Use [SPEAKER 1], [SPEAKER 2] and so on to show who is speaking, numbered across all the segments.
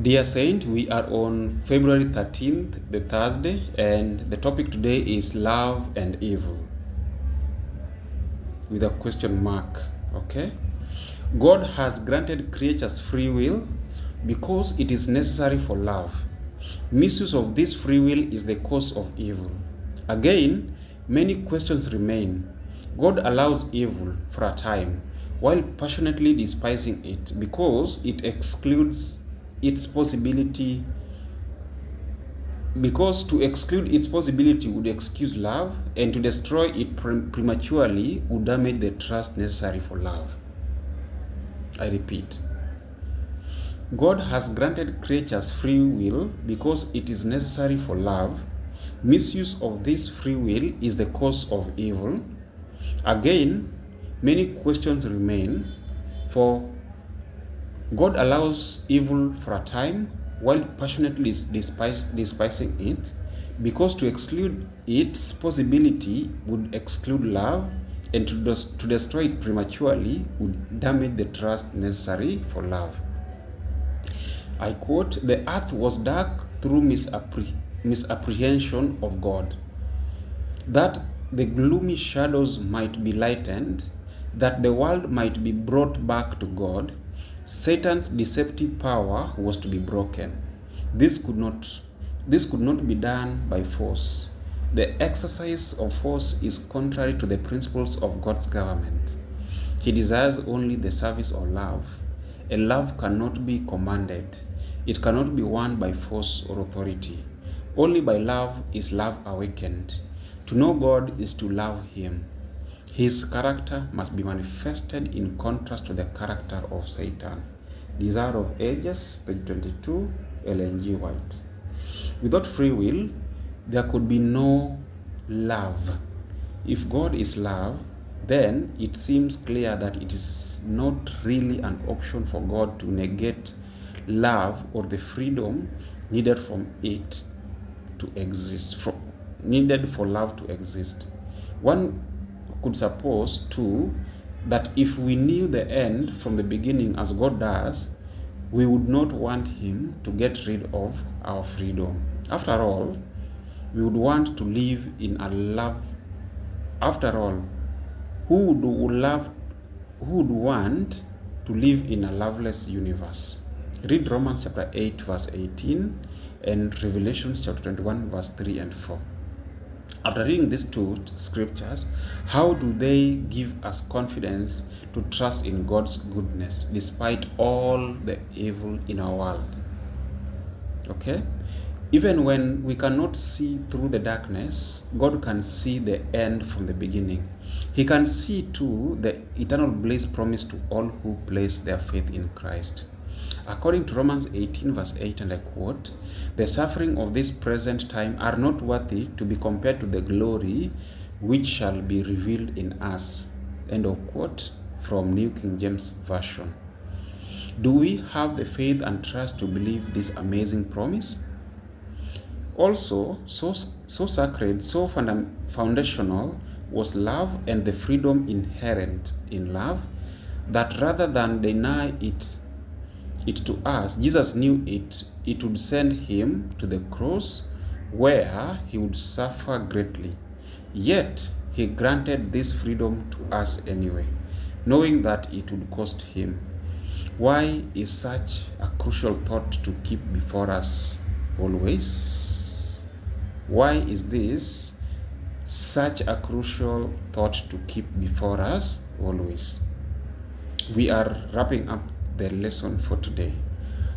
[SPEAKER 1] Dear Saint, we are on February 13th, the Thursday, and the topic today is love and evil with a question mark. Okay? God has granted creatures free will because it is necessary for love. Misuse of this free will is the cause of evil. Again, many questions remain. God allows evil for a time while passionately despising it because it excludes its possibility, because to exclude its possibility would excuse love, and to destroy it prematurely would damage the trust necessary for love. I repeat, God has granted creatures free will because it is necessary for love. Misuse of this free will is the cause of evil. Again, many questions remain, for God allows evil for a time while passionately despising it, because to exclude its possibility would exclude love, and to destroy it prematurely would damage the trust necessary for love. I quote, "The earth was dark through misapprehension of God, that the gloomy shadows might be lightened, that the world might be brought back to God. Satan's deceptive power was to be broken. This could not be done by force. The exercise of force is contrary to the principles of God's government. He desires only the service of love, and love cannot be commanded. It cannot be won by force or authority. Only by love is love awakened. To know God is to love Him. His character must be manifested in contrast to the character of Satan." Desire of Ages, page 22, Ellen G. White. Without free will, there could be no love. If God is love, then it seems clear that it is not really an option for God to negate love or the freedom needed from it to exist, needed for love to exist. One could suppose, too, that if we knew the end from the beginning as God does, we would not want Him to get rid of our freedom. After all, we would want to live in a love. After all, who would want to live in a loveless universe? Read Romans chapter 8, verse 18, and Revelation chapter 21, verse 3 and 4. After reading these two scriptures, how do they give us confidence to trust in God's goodness despite all the evil in our world? Okay? Even when we cannot see through the darkness, God can see the end from the beginning. He can see too the eternal bliss promised to all who place their faith in Christ. According to Romans 18, verse 8, and I quote, "The suffering of this present time are not worthy to be compared to the glory which shall be revealed in us." End of quote from New King James Version. Do we have the faith and trust to believe this amazing promise? Also, so sacred, so foundational was love and the freedom inherent in love, that rather than deny it to us, Jesus knew it would send Him to the cross where He would suffer greatly. Yet He granted this freedom to us anyway, knowing that it would cost Him. Why is such a crucial thought to keep before us always? Why is this such a crucial thought to keep before us always? We are wrapping up the lesson for today.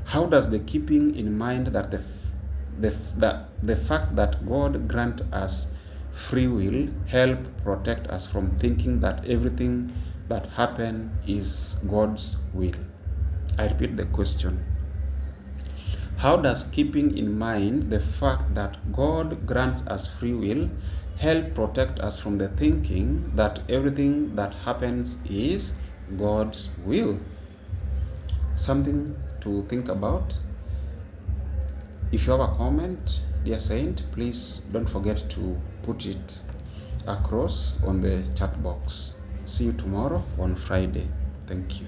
[SPEAKER 1] How does the keeping in mind that the fact that God grants us free will help protect us from thinking that everything that happens is God's will? I repeat the question. How does keeping in mind the fact that God grants us free will help protect us from the thinking that everything that happens is God's will? Something to think about. If you have a comment, dear Saint, please don't forget to put it across on the chat box. See you tomorrow on Friday. Thank you.